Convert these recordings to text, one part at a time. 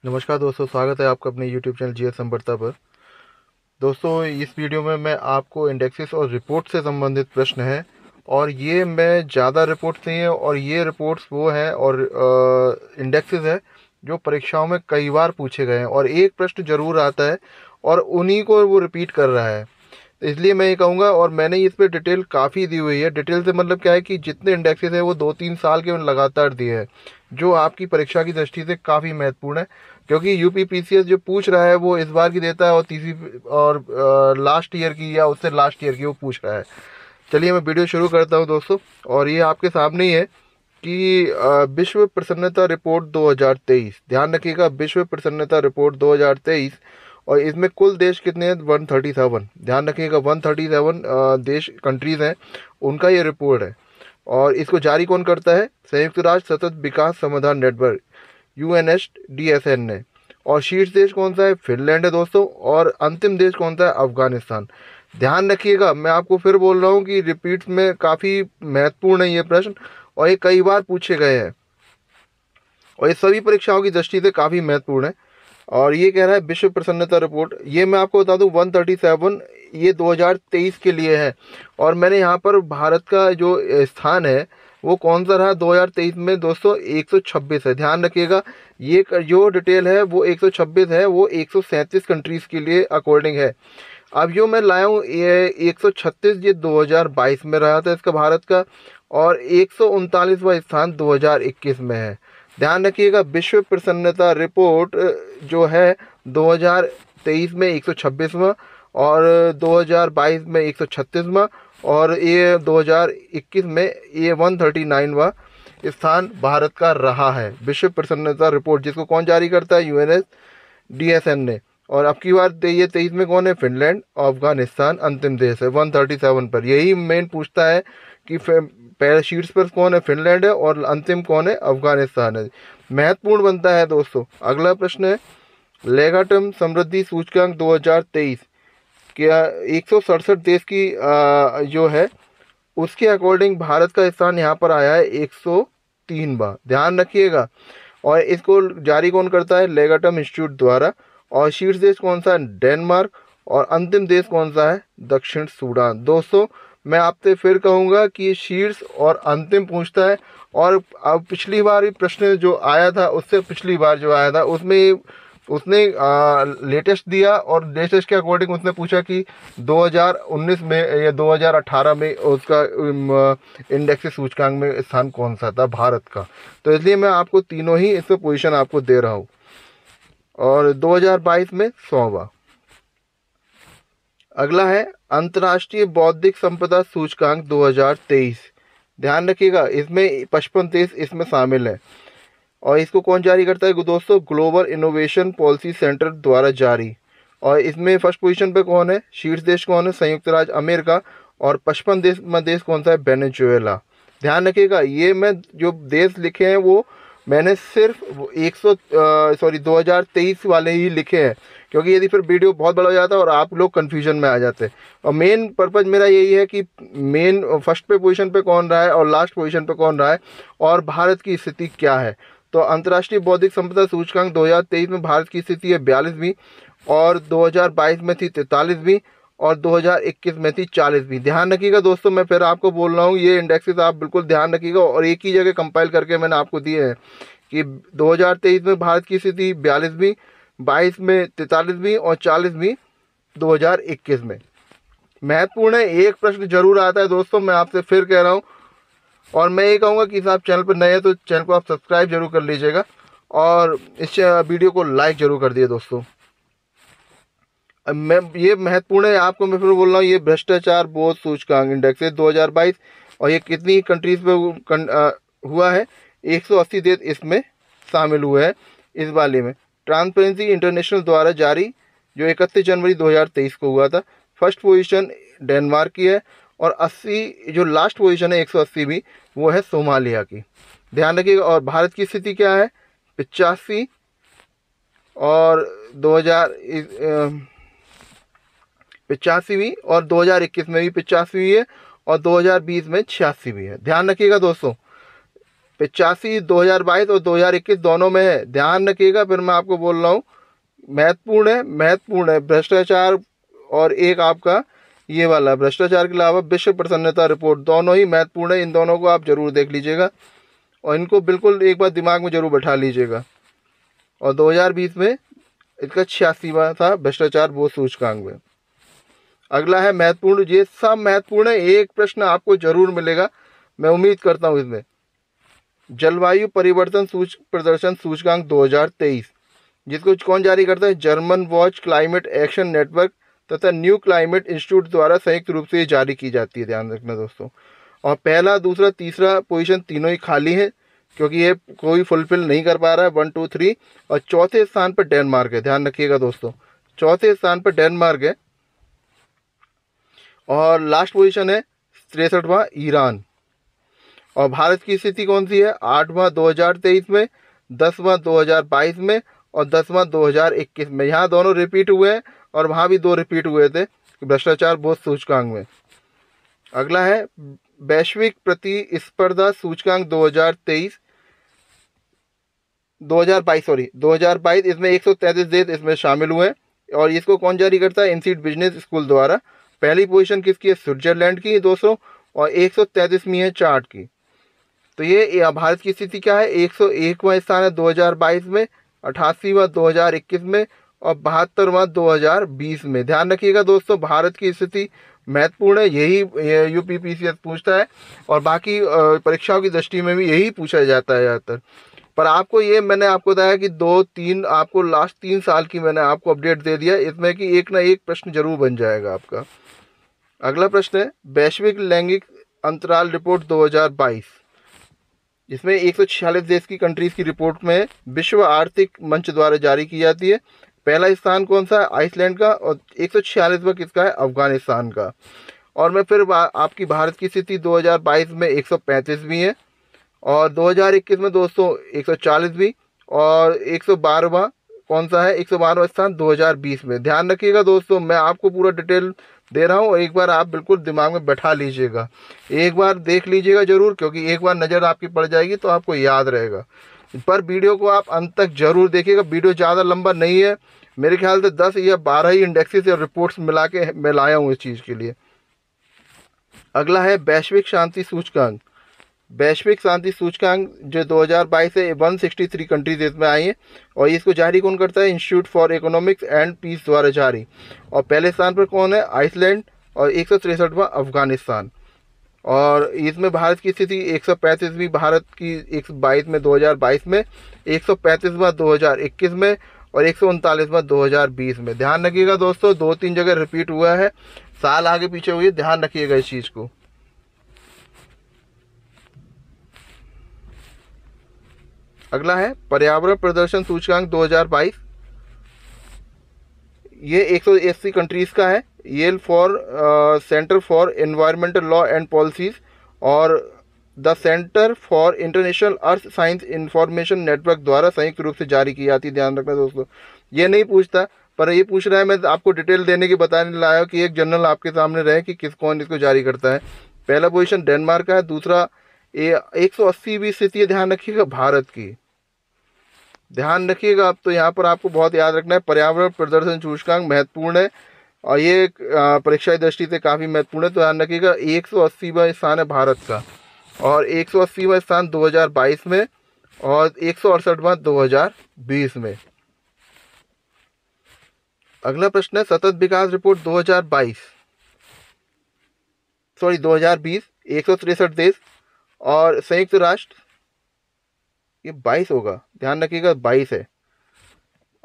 नमस्कार दोस्तों, स्वागत है आपका अपने YouTube चैनल जीएस संपर्कता पर। दोस्तों, इस वीडियो में मैं आपको इंडेक्सेस और रिपोर्ट से संबंधित प्रश्न है, और ये मैं ज़्यादा रिपोर्ट्स नहीं है, और ये रिपोर्ट्स वो हैं और इंडेक्सेस है जो परीक्षाओं में कई बार पूछे गए हैं, और एक प्रश्न जरूर आता है और उन्हीं को वो रिपीट कर रहा है। तो इसलिए मैं ये कहूँगा, और मैंने इस पे डिटेल काफ़ी दी हुई है। डिटेल से मतलब क्या है कि जितने इंडेक्सेस है वो 2-3 साल के लगातार दिए हैं, जो आपकी परीक्षा की दृष्टि से काफ़ी महत्वपूर्ण है, क्योंकि यूपीपीसीएस जो पूछ रहा है वो इस बार की देता है, और तीसरी और लास्ट ईयर की या उससे लास्ट ईयर की वो पूछ रहा है। चलिए मैं वीडियो शुरू करता हूँ दोस्तों, और ये आपके सामने ही है कि विश्व प्रसन्नता रिपोर्ट 2023। ध्यान रखिएगा, विश्व प्रसन्नता रिपोर्ट 2023, और इसमें कुल देश कितने हैं? 137। ध्यान रखिएगा, 137 देश कंट्रीज़ हैं, उनका ये रिपोर्ट है। और इसको जारी कौन करता है? संयुक्त राष्ट्र सतत विकास समाधान नेटवर्क, UNSDSN ने। और शीर्ष देश कौन सा है? फिनलैंड है दोस्तों। और अंतिम देश कौन सा है? अफगानिस्तान। ध्यान रखिएगा, मैं आपको फिर बोल रहा हूँ कि रिपीट्स में काफ़ी महत्वपूर्ण है ये प्रश्न, और ये कई बार पूछे गए हैं, और ये सभी परीक्षाओं की दृष्टि से काफ़ी महत्वपूर्ण है। और ये कह रहा है विश्व प्रसन्नता रिपोर्ट, ये मैं आपको बता दूं 137 ये 2023 के लिए है। और मैंने यहाँ पर भारत का जो स्थान है वो कौन सा रहा 2023 में दोस्तों? 126 है। ध्यान रखिएगा, ये जो डिटेल है वो 126 है, वो 137 कंट्रीज़ के लिए अकॉर्डिंग है। अब जो मैं लाया हूँ ये 136, ये 2022 में रहा था इसका भारत का, और 139वां स्थान 2021 में है। ध्यान रखिएगा, विश्व प्रसन्नता रिपोर्ट जो है 2023 में 126वां, और 2022 में 136वां, और ये 2021 में ये 139वां स्थान भारत का रहा है। विश्व प्रसन्नता रिपोर्ट जिसको कौन जारी करता है? UNSDSN ने। और अब की बार ये 23 में कौन है? फिनलैंड। अफगानिस्तान अंतिम देश है 137 पर। यही मेन पूछता है कि पहले शीट्स पर कौन है? फिनलैंड है, और अंतिम कौन है? अफगानिस्तान है। महत्वपूर्ण बनता है दोस्तों। अगला प्रश्न है लेगाटम समृद्धि सूचकांक 2023, क्या 167 देश की जो है उसके अकॉर्डिंग भारत का स्थान यहाँ पर आया है 103वां। ध्यान रखिएगा, और इसको जारी कौन करता है? लेगाटम इंस्टीट्यूट द्वारा। और शीर्ष देश कौन सा है? डेनमार्क। और अंतिम देश कौन सा है? दक्षिण सूडान। दोस्तों, मैं आपसे फिर कहूँगा कि ये शीर्ष और अंतिम पूछता है। और अब पिछली बार भी प्रश्न जो आया था, उससे पिछली बार जो आया था उसमें उसने लेटेस्ट दिया, और लेटेस्ट के अकॉर्डिंग उसने पूछा कि 2019 में या 2018 में उसका इंडेक्स सूचकांक में स्थान कौन सा था भारत का। तो इसलिए मैं आपको तीनों ही इसमें पोजीशन आपको दे रहा हूँ। और 2022 में 100वां। अगला है अंतर्राष्ट्रीय बौद्धिक संपदा सूचकांक 2023। ध्यान रखिएगा, इसमें 55 देश इसमें शामिल है, और इसको कौन जारी करता है दोस्तों? ग्लोबल इनोवेशन पॉलिसी सेंटर द्वारा जारी। और इसमें फर्स्ट पोजीशन पे कौन है? शीर्ष देश कौन है? संयुक्त राज्य अमेरिका। और 55 देश में देश कौन सा है? वेनेजुएला। ध्यान रखिएगा, ये मैं जो देश लिखे हैं वो मैंने सिर्फ 2023 वाले ही लिखे हैं, क्योंकि यदि फिर वीडियो बहुत बड़ा हो जाता है और आप लोग कन्फ्यूजन में आ जाते हैं। और मेन पर्पज़ मेरा यही है कि मेन फर्स्ट पे पोजीशन पे कौन रहा है और लास्ट पोजीशन पे कौन रहा है, और भारत की स्थिति क्या है। तो अंतर्राष्ट्रीय बौद्धिक संपदा सूचकांक 2023 में भारत की स्थिति है 42वीं, और 2022 में थी 43वीं, और 2021 में थी 40वीं। ध्यान रखिएगा दोस्तों, मैं फिर आपको बोल रहा हूँ, ये इंडेक्सेस आप बिल्कुल ध्यान रखिएगा, और एक ही जगह कंपाइल करके मैंने आपको दिए हैं कि 2023 में भारत की स्थिति 42वीं, 22 में 43वीं, और 40वीं 2021 में। महत्वपूर्ण है, एक प्रश्न जरूर आता है दोस्तों, मैं आपसे फिर कह रहा हूँ। और मैं ये कहूँगा कि आप चैनल पर नए हैं तो चैनल को आप सब्सक्राइब जरूर कर लीजिएगा, और इस वीडियो को लाइक जरूर कर दिए दोस्तों। अब मैं ये महत्वपूर्ण है, आपको मैं फिर बोल रहा हूँ, ये भ्रष्टाचार बोध सूचकांक इंडेक्स है 2022, और ये कितनी कंट्रीज पे हुआ है? 180 देश इसमें शामिल हुए हैं इस वाले में। ट्रांसपेरेंसी इंटरनेशनल द्वारा जारी, जो 31 जनवरी 2023 को हुआ था। फर्स्ट पोजीशन डेनमार्क की है, और 80 जो लास्ट पोजीशन है 180 भी, वो है सोमालिया की। ध्यान रखिएगा, और भारत की स्थिति क्या है? 85, और 85वीं, और 2021 में भी 85वीं है, और 2020 में 86वीं है। ध्यान रखिएगा दोस्तों। 85 2022 और 2021 दोनों में है, ध्यान रखिएगा। फिर मैं आपको बोल रहा हूँ, महत्वपूर्ण है भ्रष्टाचार। और एक आपका ये वाला भ्रष्टाचार के अलावा विश्व प्रसन्नता रिपोर्ट, दोनों ही महत्वपूर्ण है। इन दोनों को आप जरूर देख लीजिएगा और इनको बिल्कुल एक बार दिमाग में जरूर बैठा लीजिएगा। और 2020 में इसका 86वां था भ्रष्टाचार बोध सूचकांक में। अगला है महत्वपूर्ण, ये सब महत्वपूर्ण है। एक प्रश्न आपको जरूर मिलेगा, मैं उम्मीद करता हूँ इसमें। जलवायु परिवर्तन प्रदर्शन सूचकांक 2023, जिसको कौन जारी करता है? German watch climate action network तथा न्यू क्लाइमेट इंस्टीट्यूट द्वारा संयुक्त रूप से जारी की जाती है, ध्यान रखना दोस्तों। और पहला, दूसरा, तीसरा पोजीशन तीनों ही खाली है, क्योंकि ये कोई फुलफिल नहीं कर पा रहा है 1 2 3। और चौथे स्थान पर डेनमार्क है, ध्यान रखिएगा दोस्तों, चौथे स्थान पर डेनमार्क है। और लास्ट पोजीशन है 63वां ईरान। और भारत की स्थिति कौन सी है? 8वां 2023 में, 10वां 2022 में और 10वां 2021 में। यहाँ दोनों रिपीट हुए हैं और वहाँ भी 2 रिपीट हुए थे भ्रष्टाचार बोध सूचकांक में। अगला है वैश्विक प्रतिस्पर्धा सूचकांक 2022, इसमें 133 देश इसमें शामिल हुए हैं। और इसको कौन जारी करता है? इनसीड बिजनेस स्कूल द्वारा। पहली पोजीशन किसकी है? स्विट्जरलैंड की दोस्तों, और 133वीं है चार्ट की। तो ये भारत की स्थिति क्या है? 101वां स्थान है 2022 में, 88वां 2021 में और 72वां 2020 में। ध्यान रखिएगा दोस्तों, भारत की स्थिति महत्वपूर्ण है, यही यूपीपीसीएस पूछता है और बाकी परीक्षाओं की दृष्टि में भी यही पूछा जाता है ज़्यादातर। पर आपको ये मैंने आपको बताया कि 2-3 आपको लास्ट 3 साल की मैंने आपको अपडेट दे दिया, इसमें कि एक ना एक प्रश्न जरूर बन जाएगा आपका। अगला प्रश्न है वैश्विक लैंगिक अंतराल रिपोर्ट 2022, जिसमें 146 देश की कंट्रीज की रिपोर्ट में विश्व आर्थिक मंच द्वारा जारी की जाती है। पहला स्थान कौन सा है? आइसलैंड का। और 146वां किसका है? अफगानिस्तान का। और मैं फिर आपकी भारत की स्थिति 2022 में 135वीं है और 2021 में दोस्तों 140वीं और 112वां कौन सा है? 112वां स्थान 2020 में। ध्यान रखिएगा दोस्तों, मैं आपको पूरा डिटेल दे रहा हूँ, एक बार आप बिल्कुल दिमाग में बैठा लीजिएगा, एक बार देख लीजिएगा जरूर, क्योंकि एक बार नज़र आपकी पड़ जाएगी तो आपको याद रहेगा। पर वीडियो को आप अंत तक जरूर देखिएगा, वीडियो ज़्यादा लंबा नहीं है, मेरे ख्याल से 10 या 12 ही इंडेक्सेस और रिपोर्ट्स मिला के मैं लाया हूँ इस चीज़ के लिए। अगला है वैश्विक शांति सूचकांक। वैश्विक शांति सूचकांक जो 2022 से 163 कंट्रीज इसमें आई हैं और इसको जारी कौन करता है? Institute for economics and peace द्वारा जारी। और पहले स्थान पर कौन है? आइसलैंड और 163वां अफगानिस्तान। और इसमें भारत की स्थिति 135वीं भारत की 122 में 2022 में, 135वां 2021 में और 139वां 2020 में। ध्यान रखिएगा दोस्तों, 2-3 जगह रिपीट हुआ है, साल आगे पीछे हुई, ध्यान रखिएगा इस चीज़ को। अगला है पर्यावरण प्रदर्शन सूचकांक 2022, ये 180 कंट्रीज का है। Yale for centre for environmental law and policies और the centre for international earth science information network द्वारा संयुक्त रूप से जारी की जाती है। ध्यान रखना दोस्तों, ये नहीं पूछता, पर ये पूछ रहा है, मैं आपको डिटेल देने की बताने लाया कि एक जनरल आपके सामने रहे कि कौन इसको जारी करता है। पहला पोजीशन डेनमार्क का है, दूसरा 180वीं स्थिति है, ध्यान रखिएगा, भारत की। ध्यान रखिएगा, अब तो यहाँ पर आपको बहुत याद रखना है, पर्यावरण प्रदर्शन सूचकांक महत्वपूर्ण है और ये परीक्षा की दृष्टि से काफ़ी महत्वपूर्ण है, तो ध्यान रखिएगा। 180वां स्थान है भारत का और 180वां स्थान 2022 में और 168वां 2020 में। अगला प्रश्न है सतत विकास रिपोर्ट 2020, 163 देश और संयुक्त राष्ट्र, ये 22 होगा, ध्यान रखिएगा 22 है।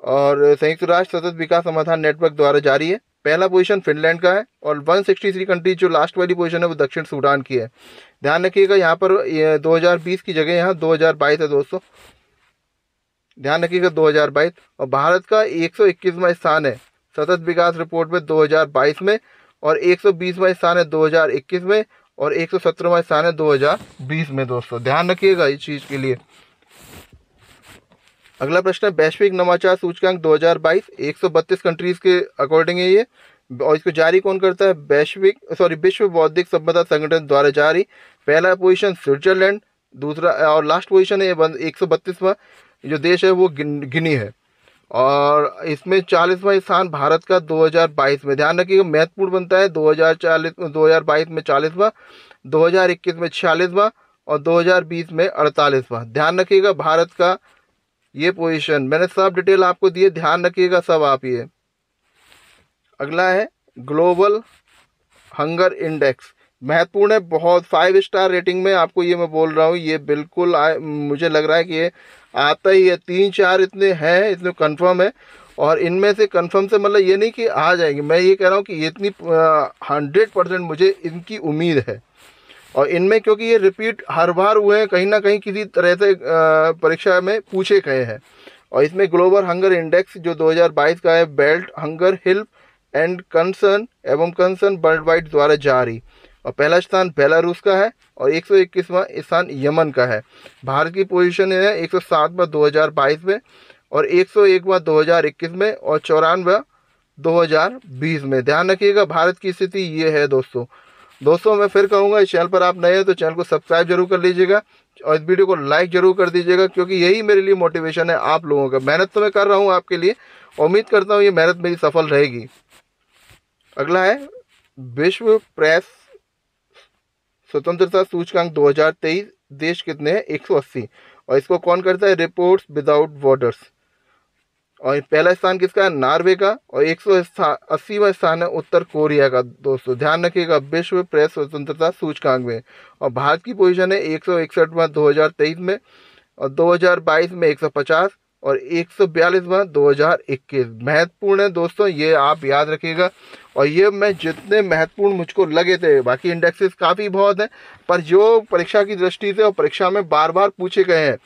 और संयुक्त राष्ट्र सतत विकास समाधान नेटवर्क द्वारा जारी है। पहला पोजीशन फिनलैंड का है और 163 कंट्रीज जो लास्ट वाली पोजीशन है वो दक्षिण सूडान की है। ध्यान रखिएगा, यहाँ पर 2020 की जगह यहाँ 2022 है दोस्तों, ध्यान रखिएगा 2022। और भारत का 121वां स्थान है सतत विकास रिपोर्ट में 2022 में और 120वां स्थान है 2021 में और 117वां स्थान है 2020 में दोस्तों, ध्यान रखिएगा इस चीज़ के लिए। अगला प्रश्न है वैश्विक नवाचार सूचकांक 2022, 132 कंट्रीज के अकॉर्डिंग है ये, और इसको जारी कौन करता है? विश्व बौद्धिक सभ्यता संगठन द्वारा जारी। पहला पोजीशन स्विट्जरलैंड, दूसरा और लास्ट पोजीशन है 132वां जो देश है वो गिनी है। और इसमें 40वां स्थान भारत का 2022 में। ध्यान रखिएगा महत्वपूर्ण बनता है 2022 में 40वां, 2021 में 46वां और 2020 में 48वां। ध्यान रखिएगा भारत का ये पोजीशन, मैंने सब डिटेल आपको दिए, ध्यान रखिएगा सब आप ये। अगला है ग्लोबल हंगर इंडेक्स, महत्वपूर्ण है बहुत, 5 स्टार रेटिंग में आपको ये मैं बोल रहा हूँ, ये बिल्कुल मुझे लग रहा है कि ये आता ही है। 3-4 इतने हैं, इतने कंफर्म है, और इनमें से कंफर्म से मतलब ये नहीं कि आ जाएंगे, मैं ये कह रहा हूँ कि ये इतनी 100% मुझे इनकी उम्मीद है। और इनमें क्योंकि ये रिपीट हर बार हुए हैं, कहीं ना कहीं किसी तरह से परीक्षा में पूछे गए हैं। और इसमें ग्लोबल हंगर इंडेक्स जो 2022 का है, belt hunger help and concern world wide द्वारा जारी, और पहला स्थान बेलारूस का है और 121वां स्थान यमन का है। भारत की पोजीशन है 107वां 2022 में और 101वां 2021 में और 94वां 2020 में। ध्यान रखिएगा भारत की स्थिति ये है दोस्तों मैं फिर कहूँगा, इस चैनल पर आप नए हैं तो चैनल को सब्सक्राइब जरूर कर लीजिएगा और इस वीडियो को लाइक जरूर कर दीजिएगा, क्योंकि यही मेरे लिए मोटिवेशन है आप लोगों का। मेहनत तो मैं कर रहा हूँ आपके लिए, उम्मीद करता हूँ ये मेहनत मेरी सफल रहेगी। अगला है विश्व प्रेस स्वतंत्रता सूचकांक 2023, देश कितने हैं 180, और इसको कौन करता है, रिपोर्ट्स विदाउट बॉर्डर्स। और पहला स्थान किसका है, नॉर्वे का, और 180वां स्थान है उत्तर कोरिया का। दोस्तों ध्यान रखिएगा विश्व प्रेस स्वतंत्रता सूचकांक में। और भारत की पोजीशन है 161वां 2023 में और 2022 में 150 और 142वां 2021। महत्वपूर्ण है दोस्तों, ये आप याद रखिएगा। और ये मैं जितने महत्वपूर्ण मुझको लगे थे, बाकी इंडेक्सेस काफ़ी बहुत हैं, पर जो परीक्षा की दृष्टि से और परीक्षा में बार बार पूछे गए हैं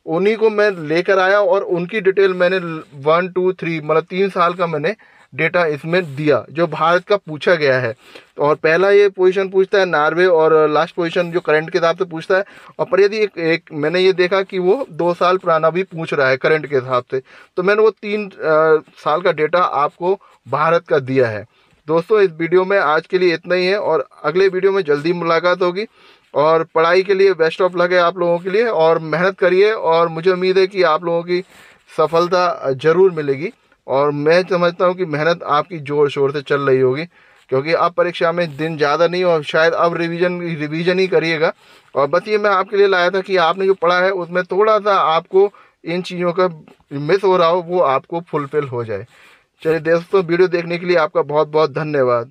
उन्हीं को मैं लेकर आया और उनकी डिटेल मैंने 1 2 3 मतलब 3 साल का मैंने डेटा इसमें दिया जो भारत का पूछा गया है। तो और पहला ये पोजीशन पूछता है नॉर्वे, और लास्ट पोजीशन जो करंट के हिसाब से पूछता है। और पर यदि एक मैंने ये देखा कि वो 2 साल पुराना भी पूछ रहा है करंट के हिसाब से, तो मैंने वो 3 साल का डेटा आपको भारत का दिया है। दोस्तों इस वीडियो में आज के लिए इतना ही है, और अगले वीडियो में जल्दी मुलाकात होगी। और पढ़ाई के लिए बेस्ट ऑफ लक है आप लोगों के लिए, और मेहनत करिए, और मुझे उम्मीद है कि आप लोगों की सफलता ज़रूर मिलेगी। और मैं समझता हूँ कि मेहनत आपकी ज़ोर शोर से चल रही होगी, क्योंकि अब परीक्षा में दिन ज़्यादा नहीं और शायद अब रिवीजन ही करिएगा। और बस ये मैं आपके लिए लाया था कि आपने जो पढ़ा है उसमें थोड़ा सा आपको इन चीज़ों का मिस हो रहा हो वो आपको फुलफिल हो जाए। चलिए दोस्तों, वीडियो देखने के लिए आपका बहुत बहुत धन्यवाद।